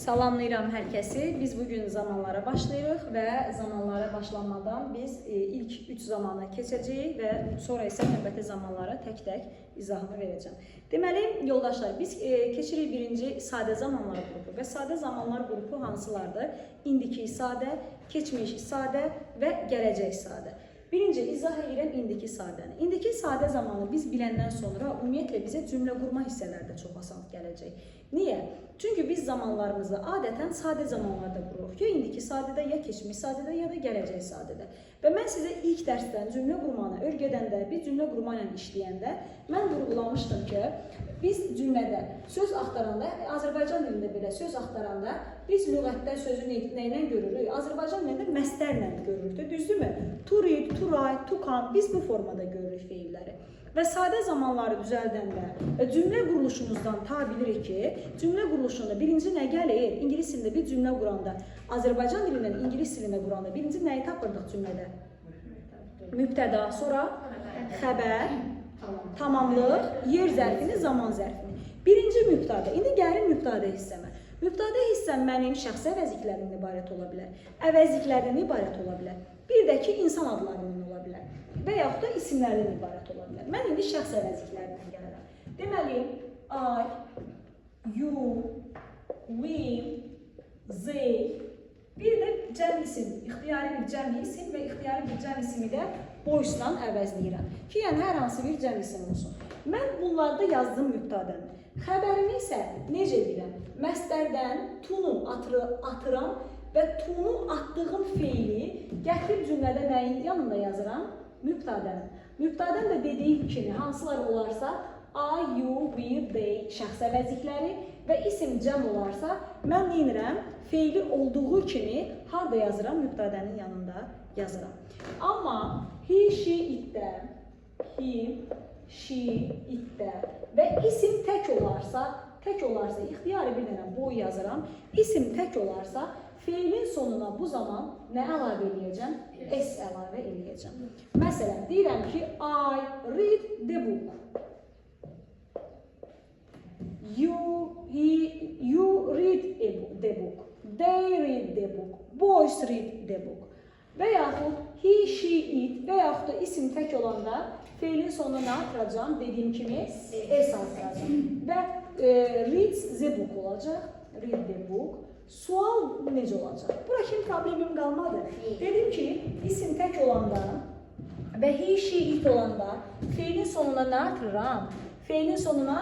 Salamlayıram hər kəsi. Biz bugün zamanlara başlayırıq və zamanlara başlanmadan biz ilk 3 zamana keçəcəyik və sonra isə növbəti zamanlara tək-tək izahını verəcəm. Deməli, yoldaşlar, biz keçirik birinci sadə zamanlar qrupu və sadə zamanlar qrupu hansılardır? İndiki sadə, keçmiş sadə və gələcək sadə. Birinci, izah edirəm indiki sadəni. İndiki sadə zamanı biz biləndən sonra ümumiyyətlə bizə cümlə qurma hissələrdə çox asan gələcək. Niyə? Çünki biz zamanlarımızı adətən sadə zamanlarda qururuq. Ya indiki sadədə, ya keçmiş sadədə, ya da gələcək sadədə. Və mən sizə ilk dərsdən cümlə qurmanı öyrədəndə, biz cümlə qurma ilə işləyəndə mən vurğulamışdım ki, biz cümlədə söz axtaranda, Azərbaycan dilində belə söz axtaranda biz lüğətdə sözü nə ilə görürük? Azərbaycan dilində məstərlə görürük, düzdürmü? To read, to write, to come, biz bu formada görürük feilləri. Və sadə zamanları düzəldəndə cümlə quruluşumuzdan ta bilirik ki, cümlə quruluşunda birinci nə gəlir? İngilis dilində bir cümlə quranda, Azərbaycan dilindən İngilis dilində quranda birinci nəyi tapırdıq cümlədə? Mübtəda, sonra xəbər, tamamlıq, yer zərfini, zaman zərfini. Birinci mübtəda, indi gəlir mübtəda hissəmə. Mübtəda hissəm mənim şəxsi əvəzliklərindən ibarət ola bilər, əvəzliklərindən ibarət ola bilər, bir də ki, insan adlarından ola bilər və yaxud da isimlərdən ibarət ola bilər. Mən indi şəxsi əvəzliklərindən gəlirəm. Deməli, I, you, we, they, bir də cəm isim, ixtiyari bir cəm isim və ixtiyari bir cəm isimi də voice-dan əvəzləyirəm ki, yəni hər hansı bir cəm isim olsun. Mən bunlarda yazdım mübtədəni. Xəbərimi isə necə edirəm? Məstərdən tunu atıram və tunu atdığım feili gətirib cümlədə nəyin yanında yazıram? Mübtədəni. Mübtədən də dediyim kimi hansılar olarsa I, you, we, they şəxs əvəzlikləri və isim cəm olarsa mən neyirəm? Feili olduğu kimi harada yazıram? Mübtədənin yanında yazıram. Amma he, she, itdə, him, she, itdə və isim tək olarsa ixtiyari bir dənə boy yazıram. İsim tək olarsa feilin sonuna bu zaman nə əlavə edəcəm? S əlavə edəcəm. Məsələn, deyirəm ki, I read the book. You read the book. They read the book. Boys read the book. Və yaxud he, she, it və yaxud da isim tək olanda feilin sonuna nə atıracam? Dediyim kimi S atıracam. Və reads the book olacaq. Read the book. Sual necə olacaq? Bura kimi problemim qalmadı. Dedim ki, isim tək olanda və he, she, it olanda feilin sonuna nə atırıram? Feilin sonuna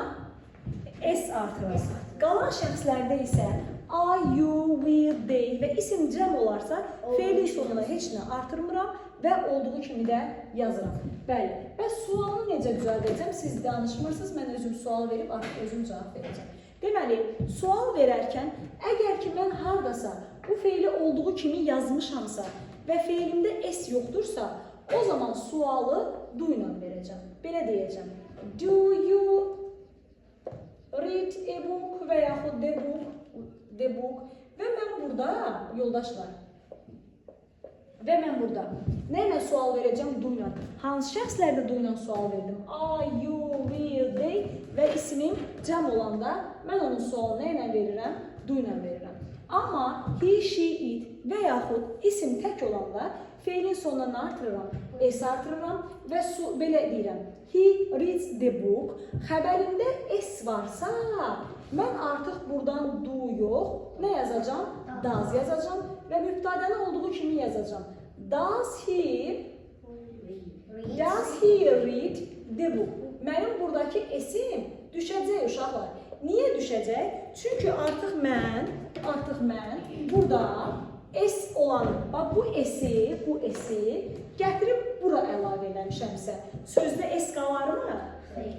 S artırıram. Qalan şəxslərdə isə I, you, we, they və isim cəm olarsa feilin sonuna heç nə artırmıram və olduğu kimi də yazıram. Bəli. Və sualını necə düzəldəcəm? Siz danışmırsınız, mən özüm sual verib artıq özüm cavab verəcəm. Deməli, sual verərkən, əgər ki mən haradasa bu feili olduğu kimi yazmışamsa və feilimdə S yoxdursa, o zaman sualı do ilə verəcəm. Belə deyəcəm. Do you read a book və yaxud the book və mən burada, yoldaşlar, və mən burada nə ilə sual verəcəm? Do ilə. Hansı şəxslərdə do ilə sual verdim? I, you, we, they və ismim cəm olanda mən onun sualını nə ilə verirəm? Do ilə verirəm. Amma he, she, it və yaxud isim tək olanda feilin sonuna nə artırıram? S artırıram və belə deyirəm. He reads the book. Xəbərində S varsa, mən artıq buradan do yox, nə yazacam? Does yazacam və mübtədəni olduğu kimi yazacam. Does he read the book? Mənim buradakı S-im düşəcək uşaqlar. Niyə düşəcək? Çünki artıq mən burada S olan, bax bu S-i gətirib bura əlavə eləmişəmsə, sözdə S qalarmı?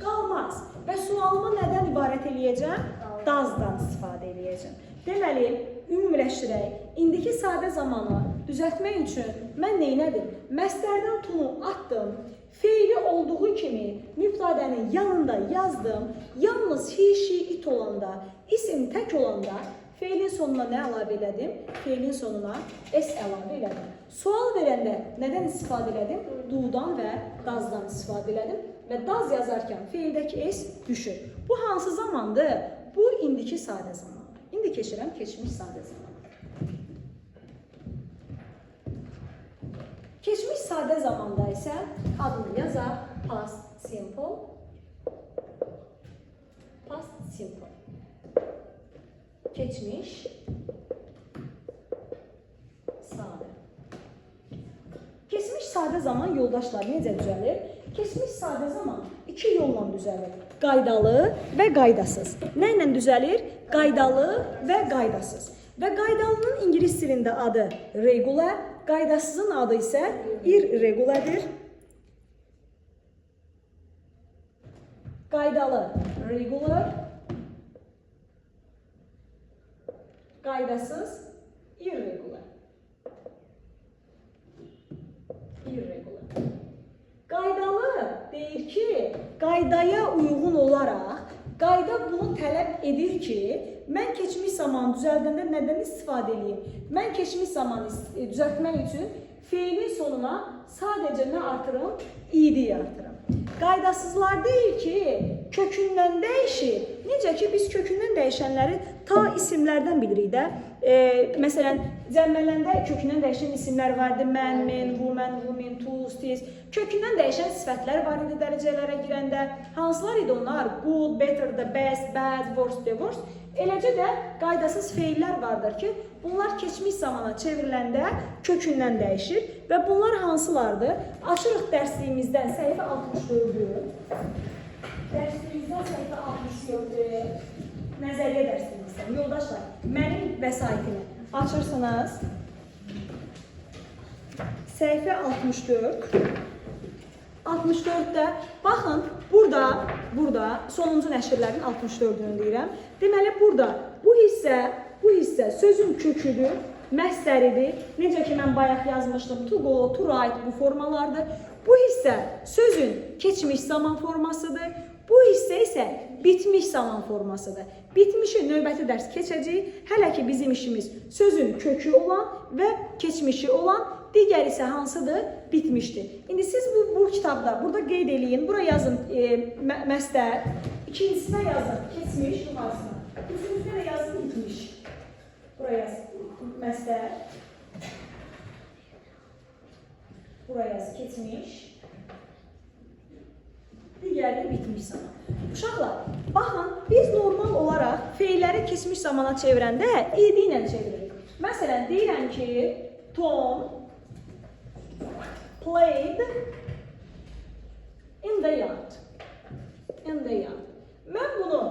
Qalmaz. Və sualımı nədən ibarət eləyəcəm? Does-dan istifadə eləyəcəm. Deməli, ümumiləşdirək, indiki sadə zamanı düzəltmək üçün mən neynədim? Məstərdən tunu atdım, feili olduğu kimi mübtədənin yanında yazdım, yalnız he, she, it olanda, isim tək olanda feilin sonuna nə əlavə elədim? Feilin sonuna S əlavə elədim. Sual verəndə nədən istifadə elədim? Do-dan və does-dan istifadə elədim və does yazarkən feildəki S düşür. Bu hansı zamandır? Bu indiki sadə zamandır. İndi keçirəm keçmiş sadə zaman. Keçmiş sadə zamanda isə adını yazaq past simple. Past simple. Keçmiş sadə. Keçmiş sadə zaman yoldaşlar necə düzəlir? Keçmiş sadə zaman iki yolla düzəlir. Qaydalı və qaydasız. Nə ilə düzəlir? Qaydalı və qaydasız. Və qaydalının ingilis dilində adı regular, qaydasızın adı isə irregulardır. Qaydalı regular, qaydasız irregular. Irregular. Qaydalı deyir ki, qaydaya uyğun olaraq, qayda bunu tələb edir ki, mən keçmiş zamanı düzəldəndə nədən istifadə edeyim? Mən keçmiş zamanı düzəltmək üçün feilin sonuna sadəcə nə artırım? İdi artırım. Qaydasızlar deyir ki, kökündən dəyişir. Necə ki, biz kökündən dəyişənləri ta isimlərdən bilirik də. Məsələn, cəmləndə kökündən dəyişən isimlər vardı. Mən, men, woman, women, tools, this. Kökündən dəyişən sifətlər var idi dərəcələrə girəndə. Hansılar idi onlar? Good, better, the best, bad, worst, the worst. Eləcə də qaydasız feillər vardır ki, bunlar keçmiş zamana çevriləndə kökündən dəyişir və bunlar hansılardır? Açırıq dərsliyimizdən səhifə 64-ü. Dərsliyimizdən səhifə 64-ü. Nəzəriyyə dərsliyimizdən. Yoldaşlar, mənim vəsaitimi açırsınız. Səhifə 64. 64-də, baxın, burada sonuncu nəşrlərin 64-ünü deyirəm. Deməli, burada bu hissə sözün köküdür, məstəridir. Necə ki, mən bayaq yazmışdım, to go, to write bu formalardır. Bu hissə sözün keçmiş zaman formasıdır. Bu hissə isə bitmiş zaman formasıdır. Bitmişi növbəti dərs keçəcəyik. Hələ ki, bizim işimiz sözün kökü olan və keçmişi olan, digər isə hansıdır? Bitmişdir. İndi siz bu kitabda, burada qeyd eləyin, bura yazın məstər, ikincisinə yazın keçmiş numarasına, üçüncüsünə də yazın bitmiş. Bura yazın məstər, bura yazın keçmiş, digəri bitmiş zaman. Uşaqlar, baxın, biz normal olaraq feilləri keçmiş zamana çevirəndə id ilə çeviririk. Məsələn, deyirəm ki, Tom played in the yard. In the yard. Mən bunu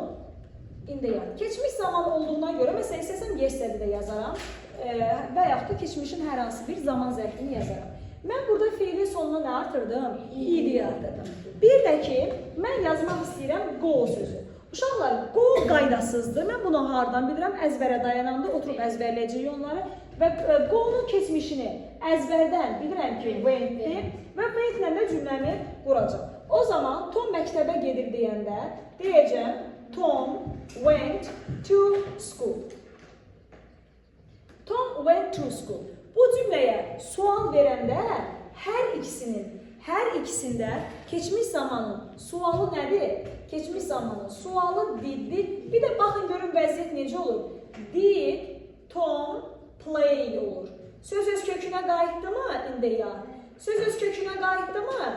in the yard. Keçmiş zaman olduğuna görə, məsələn, istəsəm yesterday də yazaram və yaxud da keçmişin hər hansı bir zaman zərfini yazaram. Mən burada feilin sonuna nə artırdım? İdi artırdım. Bir də ki, mən yazmaq istəyirəm go sözü. Uşaqlar, go qaydasızdır. Mən bunu hardan bilirəm? Əzbərə dayananda oturub əzbərləyəcəyik onları. Və go-nun keçmişini əzbərdən bilirəm ki, went-dir və went-lə də cümləmi quracaq. O zaman Tom məktəbə gedir deyəndə deyəcəm Tom went to school. Tom went to school. Bu cümləyə sual verəndə hər ikisində keçmiş zamanın sualı nədir? Keçmiş zamanın sualı diddir. Bir də baxın görün vəziyyət necə olur? Did Tom play olur. Söz öz kökünə qayıtdı mı? In the yard. Söz öz kökünə qayıtdı mı?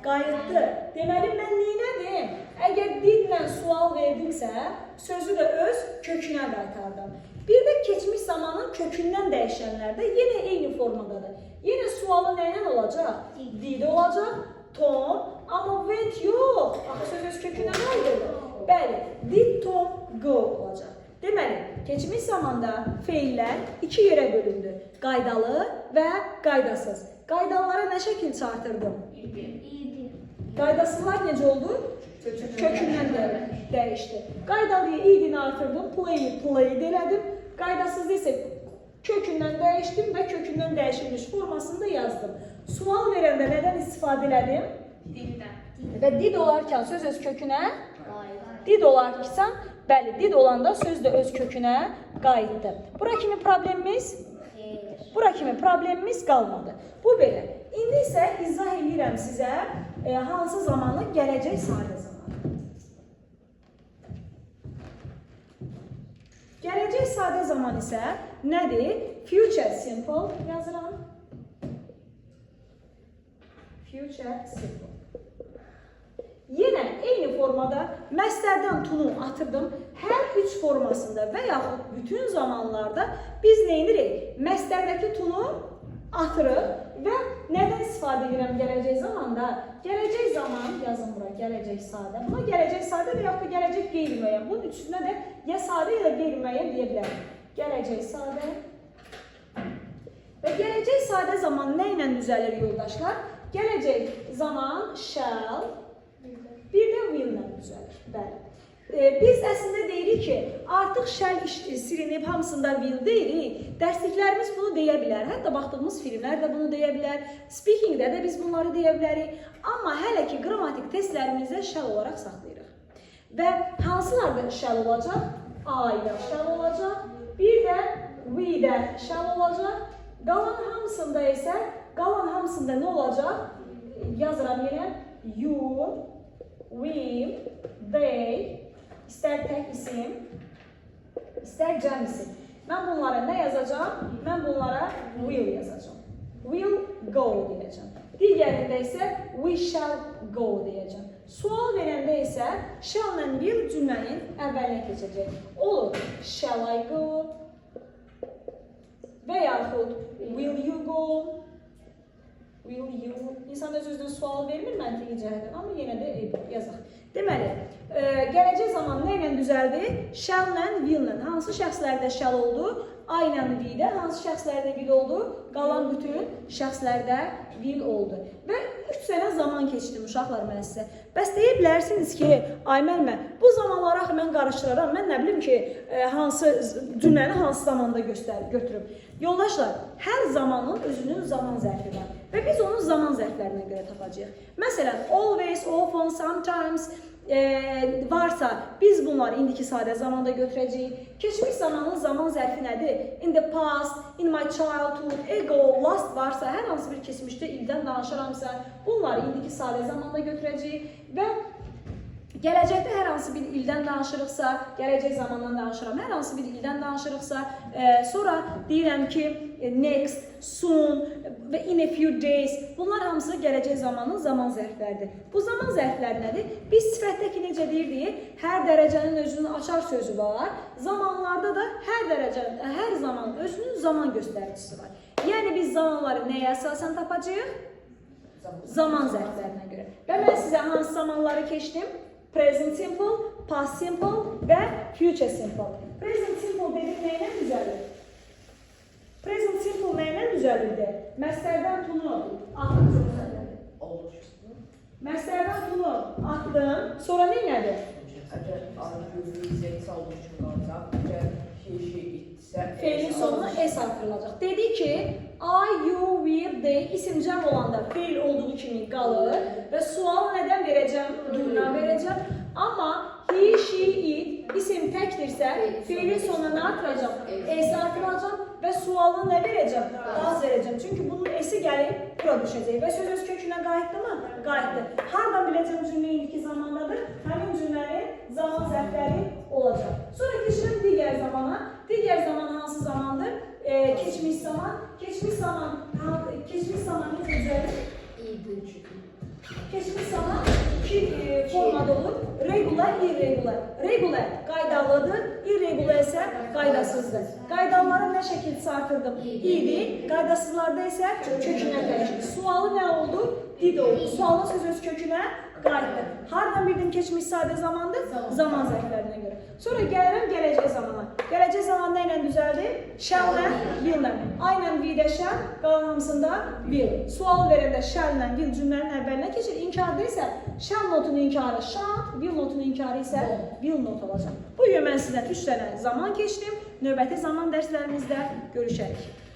Qayıtdı. Deməli, mən neynədim? Əgər didlə sual verdimsə, sözü də öz kökünə qaytardım. Bir də keçmiş zamanın kökündən dəyişənlərdə yenə eyni formadadır. Yenə sualı nə ilə olacaq? Did olacaq. Tom, amma went yox. Axı söz öz kökünə qayıtdı. Bəli, did Tom go olacaq. Deməli, keçmiş zamanda feillər iki yerə bölündü. Qaydalı və qaydasız. Qaydalılara nə şəkil çartırdım? Qaydasızlar necə oldu? Kökündən dəyişdi. Qaydalıya idini artırdım, play'i elədim. Qaydasız isə kökündən dəyişdim və kökündən dəyişilmiş formasını da yazdım. Sual verəndə nədən istifadə elədim? Dildən. Və did olarkən söz öz kökünə? Did olarkən, bəli, did olanda söz də öz kökünə qayıtdı. Bura kimi problemimiz? Bura kimi problemimiz qalmadı. Bu belə. İndi isə izah edirəm sizə hansı zamanı? Gələcək sadə zamanı. Gələcək sadə zaman isə nədir? Future simple yazıram. Future simple. Yenə eyni formada məstərdən tunu atırdım. Hər üç formasında və yaxud bütün zamanlarda biz nə edirik? Məstərdəki tunu atırıq və nədən istifadə edirəm gələcək zamanda? Gələcək zaman, yazın bura, gələcək sadə. Buna gələcək sadə və yaxud da gələcək qeyri-müəyyən. Bunun üçündə də ya sadə ya da qeyri-müəyyən deyə bilərik. Gələcək sadə. Və gələcək sadə zaman nə ilə düzəlir yoldaşlar? Gələcək zaman shall, bir də will ilə düzəlir. Bəli. Biz əslində deyirik ki, artıq shall silinib, hamısında will deyirik. Dərsliklərimiz bunu deyə bilər. Hətta baxdığımız filmlər də bunu deyə bilər. Speakingdə də biz bunları deyə bilərik. Amma hələ ki, qrammatik testlərimizdə shall olaraq saxlayırıq. Və hansılarda shall olacaq? I-də shall olacaq. Bir də we-də shall olacaq. Qalan hamısında isə, nə olacaq? Yazıram yenə. You, we, they, İstər tək isim, istər cəm isim. Mən bunlara nə yazacağım? Mən bunlara will yazacağım. Will go deyəcəm. Digərində isə we shall go deyəcəm. Sual verəndə isə shall and will cümlənin əvvəlinə keçəcək. Olur, shall I go? Və yaxud will you go? Will you? İnsan öz-özünə sual vermir məntiqi cəhətdən, amma yenə də yazaq. Deməli, gələcək zaman nə ilə düzəldi? Shall ilə, will ilə. Hansı şəxslərdə shall oldu? I ilə V-də. Hansı şəxslərdə will oldu? Qalan bütün şəxslərdə will oldu. Və 3 sənə zaman keçdim uşaqlar mən sizə. Bəs deyə bilərsiniz ki, ay müəllimə, bu zamanları axı mən qarışdıraram. Mən nə bilim ki, cümləni hansı zamanda götürüm. Yoldaşlar, hər zamanın özünün zaman zərfi var. Və biz onun zaman zərflərinə görə tapacağıq. Məsələn, always, often, sometimes varsa biz bunları indiki sadə zamanda götürəcəyik. Keçmiş zamanın zaman zərfi nədir? In the past, in my childhood, ago, last varsa, hər hansı bir keçmişdə ildən danışıramsa, bunları indiki sadə zamanda götürəcəyik və gələcəkdə hər hansı bir ildən danışırıqsa, gələcək zamandan danışıram, hər hansı bir ildən danışırıqsa, sonra deyirəm ki, next, soon və in a few days, bunlar hamısı gələcək zamanın zaman zərfləridir. Bu zaman zərfləri nədir? Biz sifətdəki necə deyirdik, hər dərəcənin özünün açar sözü var, zamanlarda da hər zaman özünün zaman göstəricisi var. Yəni biz zamanları nəyə əsasən tapacağıq? Zaman zərflərinə görə. Və mən sizə hansı zamanları keçdim? Present simple, past simple və future simple. Present simple dedik nə ilə düzəlir? Present simple nə ilə düzəlirdi? Məstərdən tunu atdım. Məstərdən tunu atdım. Sonra nə elədi? Feilin sonuna s artırılacaq. Dedi ki, I, you, we, they isim cəm olanda feil olduğu kimi qalır və sualı nədən verəcəm? Duruna verəcəm. Amma he, she, it isim təkdirsə feilin sonuna nə artıracaq? S artıracaq və sualı nə verəcəm? Az verəcəm. Çünki bunun s-i gəlib bura düşəcək və söz öz kökünə qayıtdı mı? Qayıtdı. Hardan biləcəm cümlə indiki zamandadır? Həmin cümlənin zaman zərfləri olacaq. Sonra keçirəm digər zamana. Digər zaman hansı zamandır? Keçmiş zaman. Keçmiş zaman necə düzəlir? Keçmiş zaman iki formada olur. Regular, irregular. Regular qaydalıdır, irregular isə qaydasızdır. Qaydalılara nə şəkildə artırdım? İdi, qaydasızlarda isə kökünə dəyişdi. Sualı nə oldu? İd oldu. Sualın söz öz kökünə qayıtdı. Hardan bildim keçmiş sadə zamandır? Zaman zərflərinə görə. Sonra gəlirəm gələcək zamana. Gələcək zaman nə ilə düzəldi? Shall ilə, will ilə. Aynen V-də shall, qalan hamısında will. Sual verəndə shall ilə will cümlənin əvvəlinə keçir. İnkarda isə shall notunun inkarı shall, will notunun inkarı isə will not olacaq. Bu gün mən sizdən 3 dənə zaman keçdim. Növbəti zaman dərslərimizdə görüşərik.